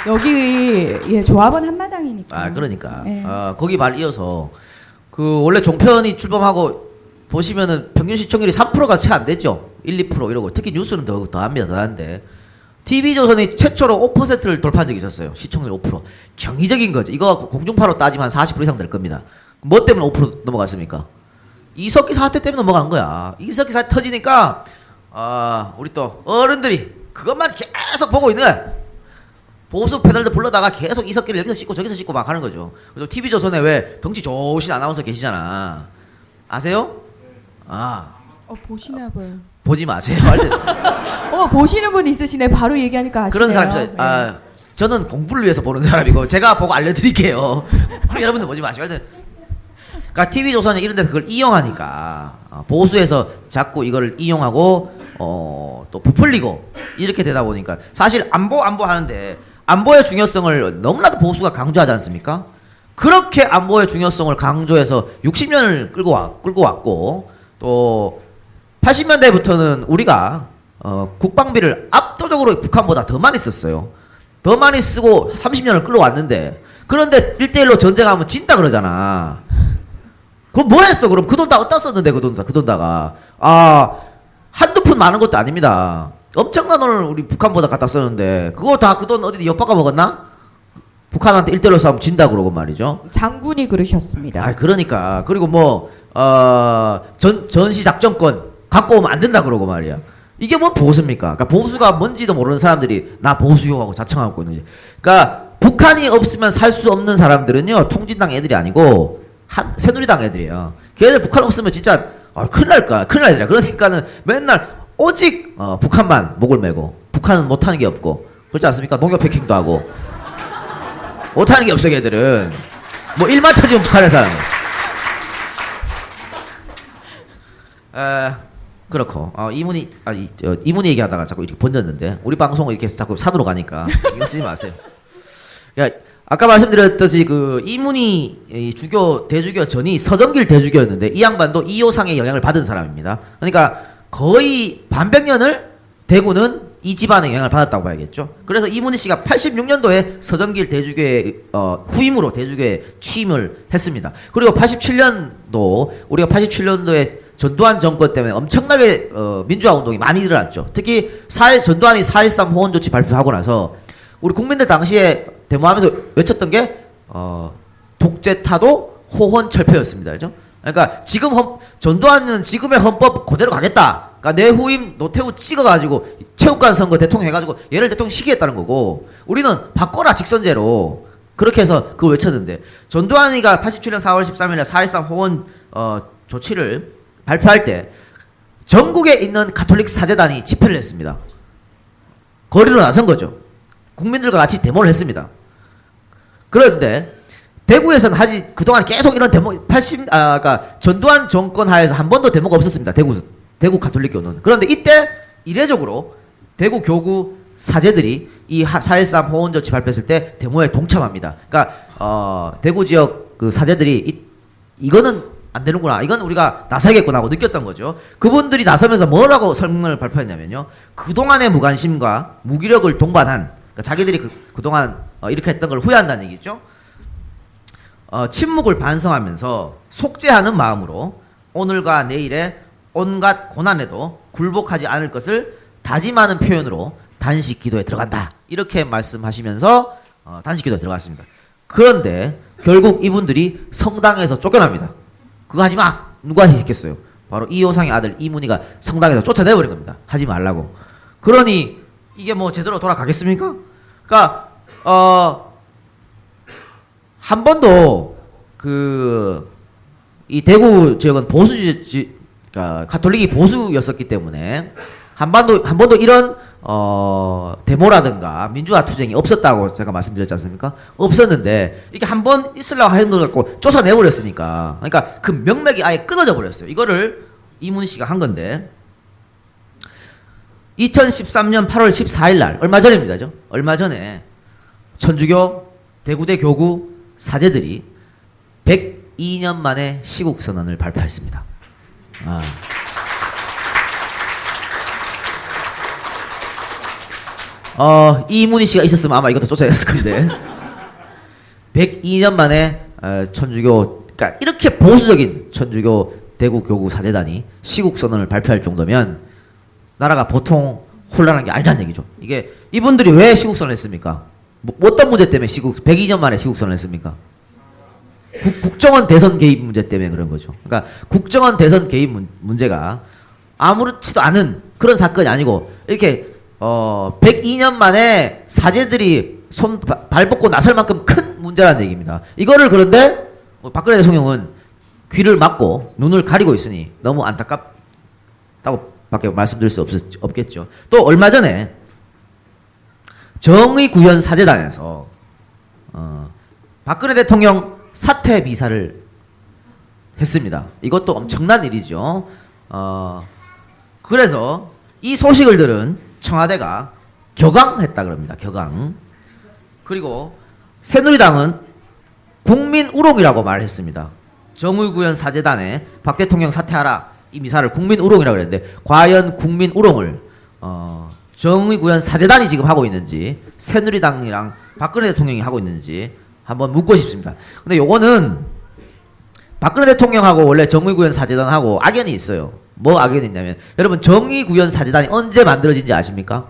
여기 조합은 한마당이니까. 그러니까 예. 거기 말 이어서 원래 종편이 출범하고 보시면은 평균 시청률이 3%가 채 안 되죠. 1, 2% 이러고, 특히 뉴스는 더 합니다. 더 한데 TV조선이 최초로 5%를 돌파한 적이 있었어요. 시청률 5%. 경이적인 거죠. 이거 공중파로 따지면 한 40% 이상 될 겁니다. 뭐 때문에 5% 넘어갔습니까? 이석기 사태 때문에 넘어간 거야. 이석기 사태 터지니까 우리 또 어른들이 그것만 계속 보고 있는 거야. 보수 패널들 불러다가 계속 이석기를 여기서 씻고 저기서 씻고 막 하는 거죠. 그래서 TV조선에 왜 덩치 좋으신 아나운서 계시잖아. 아세요? 보시나 봐요. 보지 마세요. 보시는 분 있으시네. 바로 얘기하니까 아시네요. 그런 사람 있어요. 저는 공부를 위해서 보는 사람이고 제가 보고 알려드릴게요. 여러분들 보지 마시고. 그러니까 TV조선이 이런 데서 그걸 이용하니까 보수에서 자꾸 이걸 이용하고 또 부풀리고 이렇게 되다 보니까 사실 안보 하는데 안보의 중요성을 너무나도 보수가 강조하지 않습니까? 그렇게 안보의 중요성을 강조해서 60년을 끌고 왔고, 또 80년대부터는 우리가 국방비를 압도적으로 북한보다 더 많이 썼어요. 더 많이 쓰고 30년을 끌어왔는데, 그런데 1대1로 전쟁하면 진다 그러잖아. 그럼 뭐 했어? 그럼 그 돈 다 어디다 썼는데, 그 돈 다가. 한두 푼 많은 것도 아닙니다. 엄청난 돈을 우리 북한보다 갖다 썼는데, 그거 다 그 돈 어디 엿바꿔 먹었나? 북한한테 1대1로 싸우면 진다 그러고 말이죠. 장군이 그러셨습니다. 그러니까. 그리고 뭐, 전시작전권 갖고 오면 안 된다 그러고 말이야. 이게 뭐 보수입니까? 그러니까 보수가 뭔지도 모르는 사람들이 나 보수요하고 자청하고 있는 거지. 그러니까 북한이 없으면 살 수 없는 사람들은요, 통진당 애들이 아니고 새누리당 애들이에요. 걔들 북한 없으면 진짜 큰일 날 거야. 큰일 날 애들이야. 그러니까는 맨날 오직 북한만 목을 메고, 북한은 못하는 게 없고, 그렇지 않습니까? 농협 해킹도 하고 못하는 게 없어. 걔들은 뭐 일만 터지면 북한에 사는. 그렇고 이문희 얘기하다가 자꾸 이렇게 번졌는데, 우리 방송을 이렇게 자꾸 산으로 가니까 신경 쓰지 마세요. 아까 말씀드렸듯이 그 이문희 대주교 전이 서정길 대주교였는데, 이 양반도 이호상의 영향을 받은 사람입니다. 그러니까 거의 반백년을 대구는 이 집안의 영향을 받았다고 봐야겠죠. 그래서 이문희 씨가 86년도에 서정길 대주교의 후임으로 대주교에 취임을 했습니다. 그리고 87년도 우리가 87년도에 전두환 정권 때문에 엄청나게 민주화 운동이 많이 일어났죠. 특히 전두환이 4.13 호원 조치 발표하고 나서 우리 국민들 당시에 데모하면서 외쳤던 게 독재 타도 호원 철폐였습니다. 그죠? 그러니까 지금 전두환은 지금의 헌법 그대로 가겠다. 그러니까 내 후임 노태우 찍어가지고 체육관 선거 대통령 해가지고 얘를 대통령 시키겠다는 거고 우리는 바꿔라 직선제로 그렇게 해서 그걸 외쳤는데 전두환이가 87년 4월 13일에 4.13 호원 조치를 발표할 때 전국에 있는 가톨릭 사제단이 집회를 했습니다. 거리로 나선 거죠. 국민들과 같이 데모를 했습니다. 그런데 대구에서는 그동안 계속 이런 데모 그러니까 전두환 정권 하에서 한 번도 데모가 없었습니다. 대구 가톨릭 교는. 그런데 이때 이례적으로 대구 교구 사제들이 이 4.13 호원 조치 발표했을 때 데모에 동참합니다. 그러니까 대구 지역 그 사제들이 이거는 안 되는구나. 이건 우리가 나서야겠구나 하고 느꼈던 거죠. 그분들이 나서면서 뭐라고 설명을 발표했냐면요. 그동안의 무관심과 무기력을 동반한 그러니까 자기들이 그동안 이렇게 했던 걸 후회한다는 얘기죠. 침묵을 반성하면서 속죄하는 마음으로 오늘과 내일의 온갖 고난에도 굴복하지 않을 것을 다짐하는 표현으로 단식 기도에 들어간다. 이렇게 말씀하시면서 단식 기도에 들어갔습니다. 그런데 결국 이분들이 성당에서 쫓겨납니다. 그거 하지 마! 누가 했겠어요? 바로 이호상의 아들 이문희가 성당에서 쫓아내버린 겁니다. 하지 말라고. 그러니 이게 뭐 제대로 돌아가겠습니까? 그러니까 한 번도 이 대구 지역은 그러니까 가톨릭이 보수였었기 때문에 한 번도 이런 데모라든가 민주화 투쟁이 없었다고 제가 말씀드렸지 않습니까? 없었는데 이게 한 번 있으려고 하는 걸 갖고 쫓아내버렸으니까 그러니까 그 명맥이 아예 끊어져 버렸어요. 이거를 이문희 씨가 한 건데 2013년 8월 14일 날 얼마 전입니다. 얼마 전에 천주교 대구대 교구 사제들이 102년 만에 시국 선언을 발표했습니다. 이문희 씨가 있었으면 아마 이것도 쫓아냈을 건데 102년 만에 천주교 그러니까 이렇게 보수적인 천주교 대구 교구 사제단이 시국 선언을 발표할 정도면 나라가 보통 혼란한 게 아니라는 얘기죠. 이게 이분들이 왜 시국 선언을 했습니까? 어떤 문제 때문에 102년 만에 시국 선언을 했습니까? 국정원 대선 개입 문제 때문에 그런 거죠. 그러니까 국정원 대선 개입 문제가 아무렇지도 않은 그런 사건이 아니고 이렇게 102년 만에 사제들이 발 뻗고 나설 만큼 큰 문제라는 얘기입니다. 이거를 그런데 박근혜 대통령은 귀를 막고 눈을 가리고 있으니 너무 안타깝다고 밖에 말씀드릴 수 없겠죠. 또 얼마 전에 정의구현 사제단에서 박근혜 대통령 사퇴 미사를 했습니다. 이것도 엄청난 일이죠. 그래서 이 소식을 들은 청와대가 격앙했다 그럽니다. 격앙. 그리고 새누리당은 국민 우롱이라고 말했습니다. 정의구현 사제단에 박 대통령 사퇴하라 이 미사를 국민 우롱이라고 그랬는데 과연 국민 우롱을 정의구현 사제단이 지금 하고 있는지 새누리당이랑 박근혜 대통령이 하고 있는지 한번 묻고 싶습니다. 근데 요거는 박근혜 대통령하고 원래 정의구현 사제단하고 악연이 있어요. 뭐 악연이 있냐면 여러분 정의구현 사제단이 언제 만들어진지 아십니까?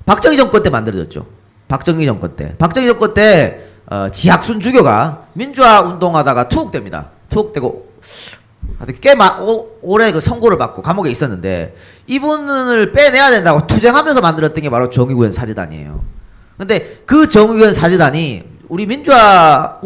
박정희 정권 때 만들어졌죠. 박정희 정권 때 지학순 주교가 민주화 운동하다가 투옥됩니다. 투옥되고 꽤 오래 그 선고를 받고 감옥에 있었는데 이분을 빼내야 된다고 투쟁하면서 만들었던 게 바로 정의구현 사제단이에요. 근데 그 정의구현 사제단이 우리 민주화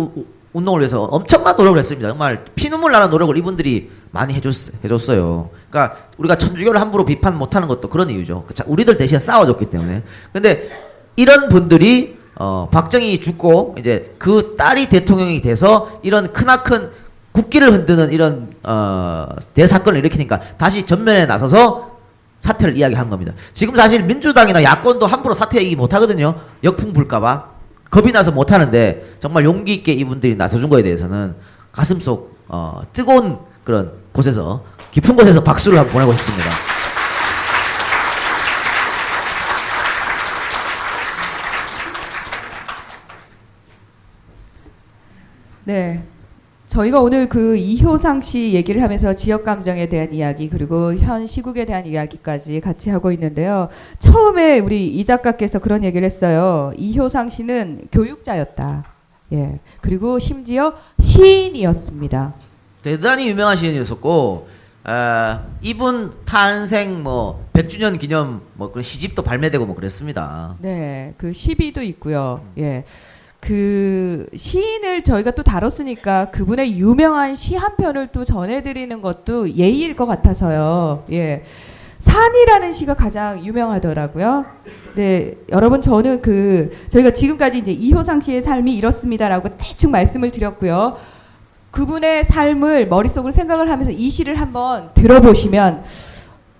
운동을 위해서 엄청난 노력을 했습니다. 정말 피눈물 나는 노력을 이분들이 많이 해줬어요. 그러니까 우리가 천주교를 함부로 비판 못하는 것도 그런 이유죠. 우리들 대신 싸워줬기 때문에. 근데 이런 분들이 박정희 죽고 이제 그 딸이 대통령이 돼서 이런 크나큰 국기를 흔드는 이런 대사건을 일으키니까 다시 전면에 나서서 사퇴를 이야기한 겁니다. 지금 사실 민주당이나 야권도 함부로 사퇴 얘기 못하거든요. 역풍 불까봐 겁이 나서 못하는데 정말 용기 있게 이분들이 나서준 거에 대해서는 가슴속 뜨거운 그런 곳에서 깊은 곳에서 박수를 한번 보내고 싶습니다. 네. 저희가 오늘 그 이효상 씨 얘기를 하면서 지역 감정에 대한 이야기 그리고 현 시국에 대한 이야기까지 같이 하고 있는데요. 처음에 우리 이 작가께서 그런 얘기를 했어요. 이효상 씨는 교육자였다. 예. 그리고 심지어 시인이었습니다. 대단히 유명한 시인이었었고 이분 탄생 뭐 100주년 기념 뭐 그런 시집도 발매되고 뭐 그랬습니다. 네, 그 시비도 있고요. 예. 그 시인을 저희가 또 다뤘으니까 그분의 유명한 시 한 편을 또 전해드리는 것도 예의일 것 같아서요. 예. 산이라는 시가 가장 유명하더라고요. 네, 여러분 저는 저희가 지금까지 이제 이효상 씨의 삶이 이렇습니다라고 대충 말씀을 드렸고요. 그분의 삶을 머릿속으로 생각을 하면서 이 시를 한번 들어보시면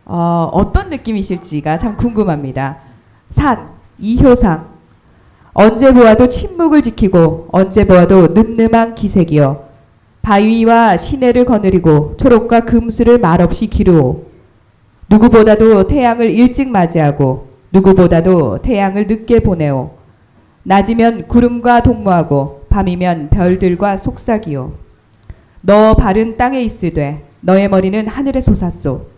어떤 느낌이실지가 참 궁금합니다. 산, 이효상. 언제 보아도 침묵을 지키고 언제 보아도 늠름한 기색이여. 바위와 시내를 거느리고 초록과 금수를 말없이 기르오. 누구보다도 태양을 일찍 맞이하고 누구보다도 태양을 늦게 보내오. 낮이면 구름과 동무하고 밤이면 별들과 속삭이오. 너 발은 땅에 있으되 너의 머리는 하늘에 솟았소.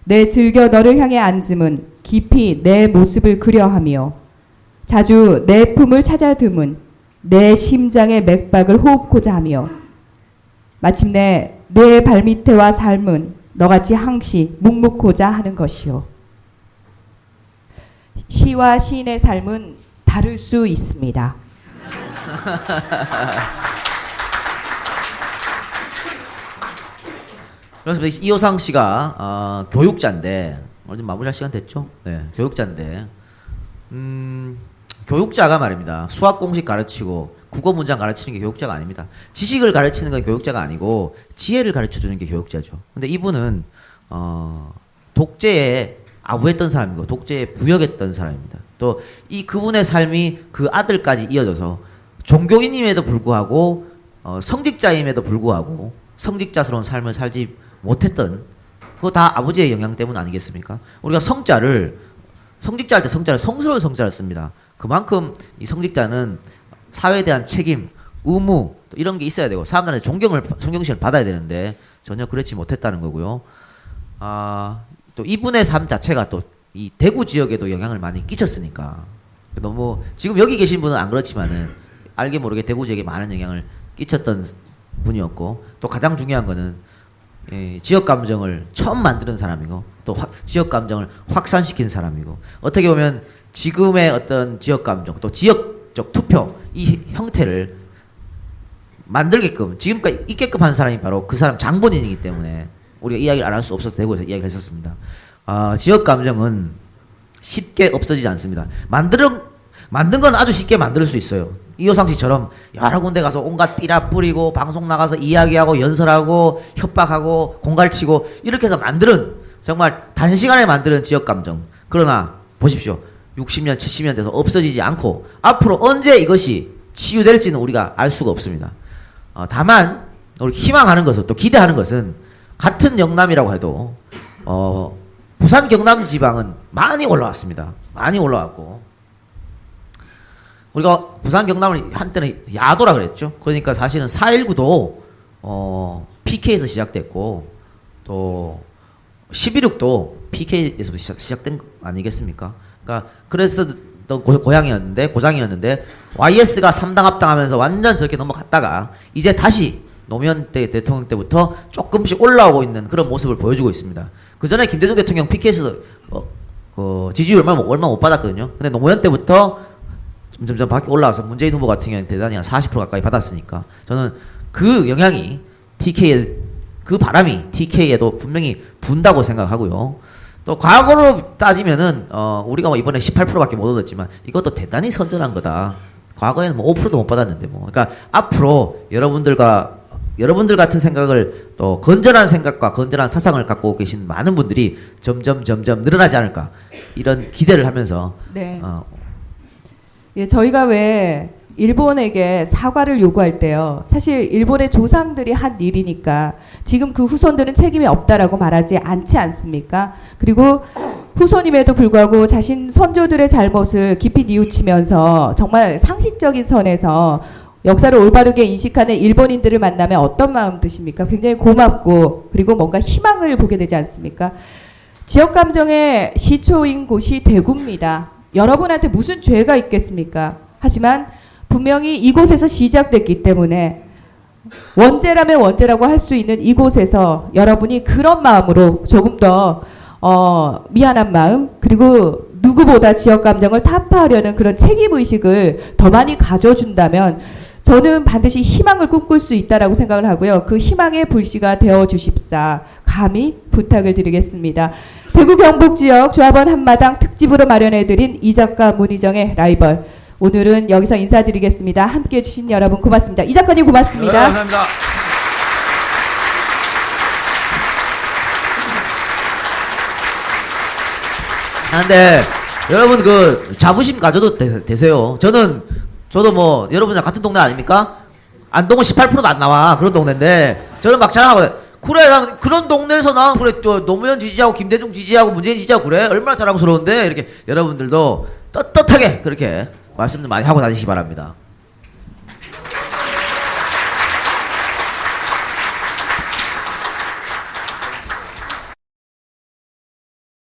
내 즐겨 너를 향해 앉음은 깊이 내 모습을 그려하며 자주 내 품을 찾아 듬은 내 심장의 맥박을 호흡고자 하며 마침내 내 발밑에와 삶은 너같이 항시 묵묵고자 하는 것이요. 시와 시인의 삶은 다를 수 있습니다. 그래서 이효상 씨가 교육자인데 오늘 마무리할 시간 됐죠? 네, 교육자인데 교육자가 말입니다. 수학 공식 가르치고 국어 문장 가르치는 게 교육자가 아닙니다. 지식을 가르치는 건 교육자가 아니고 지혜를 가르쳐주는 게 교육자죠. 근데 이분은 독재에 아부했던 사람이고 독재에 부역했던 사람입니다. 또 이 그분의 삶이 그 아들까지 이어져서 종교인임에도 불구하고 성직자임에도 불구하고 성직자스러운 삶을 살지 못했던 그거 다 아버지의 영향 때문 아니겠습니까? 우리가 성직자 할 때 성자를 성스러운 성자를 씁니다. 그만큼 이 성직자는 사회에 대한 책임, 의무 또 이런 게 있어야 되고 사람들한테 존경심을 받아야 되는데 전혀 그렇지 못했다는 거고요. 또 이분의 삶 자체가 또 이 대구 지역에도 영향을 많이 끼쳤으니까 너무 지금 여기 계신 분은 안 그렇지만은 알게 모르게 대구 지역에 많은 영향을 끼쳤던 분이었고 또 가장 중요한 거는 지역 감정을 처음 만드는 사람이고 또 지역 감정을 확산시킨 사람이고 어떻게 보면 지금의 어떤 지역 감정 또 지역적 투표 이 형태를 만들게끔 지금까지 있게끔 한 사람이 바로 그 사람 장본인이기 때문에 우리가 이야기를 안 할 수 없어서 대구에서 이야기를 했었습니다. 지역 감정은 쉽게 없어지지 않습니다. 만든 건 아주 쉽게 만들 수 있어요. 이효상 씨처럼 여러 군데 가서 온갖 삐라 뿌리고 방송 나가서 이야기하고 연설하고 협박하고 공갈치고 이렇게 해서 만드는 정말 단시간에 만드는 지역 감정. 그러나 보십시오. 60년, 70년 돼서 없어지지 않고 앞으로 언제 이것이 치유될지는 우리가 알 수가 없습니다. 다만 우리 희망하는 것은 또 기대하는 것은 같은 영남이라고 해도 부산 경남 지방은 많이 올라왔습니다. 많이 올라왔고 우리가 부산 경남을 한때는 야도라 그랬죠. 그러니까 사실은 4.19도 PK에서 시작됐고 또 11.6도 PK에서 시작된 거 아니겠습니까? 그러니까 그래서 고장이었는데 YS가 3당 합당하면서 완전 저렇게 넘어갔다가 이제 다시 노무현 때 대통령 때부터 조금씩 올라오고 있는 그런 모습을 보여주고 있습니다. 그 전에 김대중 대통령 PK에서 지지율 얼마 못 받았거든요. 근데 노무현 때부터 점점 밖에 올라와서 문재인 후보 같은 경우는 대단히 한 40% 가까이 받았으니까 저는 그 영향이 그 바람이 TK에도 분명히 분다고 생각하고요. 또 과거로 따지면은 우리가 뭐 이번에 18%밖에 못 얻었지만 이것도 대단히 선전한 거다. 과거에는 뭐 5%도 못 받았는데 뭐. 그러니까 앞으로 여러분들 같은 생각을 또 건전한 생각과 건전한 사상을 갖고 계신 많은 분들이 점점 늘어나지 않을까 이런 기대를 하면서 네. 예, 저희가 왜 일본에게 사과를 요구할 때요. 사실 일본의 조상들이 한 일이니까 지금 그 후손들은 책임이 없다라고 말하지 않지 않습니까? 그리고 후손임에도 불구하고 자신 선조들의 잘못을 깊이 뉘우치면서 정말 상식적인 선에서 역사를 올바르게 인식하는 일본인들을 만나면 어떤 마음 드십니까? 굉장히 고맙고 그리고 뭔가 희망을 보게 되지 않습니까? 지역 감정의 시초인 곳이 대구입니다. 여러분한테 무슨 죄가 있겠습니까? 하지만 분명히 이곳에서 시작됐기 때문에 원죄라면 원죄라고 할 수 있는 이곳에서 여러분이 그런 마음으로 조금 더 미안한 마음, 그리고 누구보다 지역 감정을 타파하려는 그런 책임의식을 더 많이 가져준다면 저는 반드시 희망을 꿈꿀 수 있다라고 생각을 하고요. 그 희망의 불씨가 되어 주십사 감히 부탁을 드리겠습니다. 대구 경북 지역 조합원 한마당 특집으로 마련해드린 이작가 문희정의 라이벌. 오늘은 여기서 인사드리겠습니다. 함께해 주신 여러분 고맙습니다. 이 작가님 고맙습니다. 감사합니다. 근데 여러분 그 자부심 가져도 되세요. 저도 뭐 여러분이랑 같은 동네 아닙니까? 안동은 18%도 안 나와 그런 동네인데 저는 막 자랑하고 그래 난 그런 동네에서 난 그래 저 노무현 지지하고 김대중 지지하고 문재인 지지하고 그래 얼마나 자랑스러운데 이렇게 여러분들도 떳떳하게 그렇게 말씀 좀 많이 하고 다니시기 바랍니다.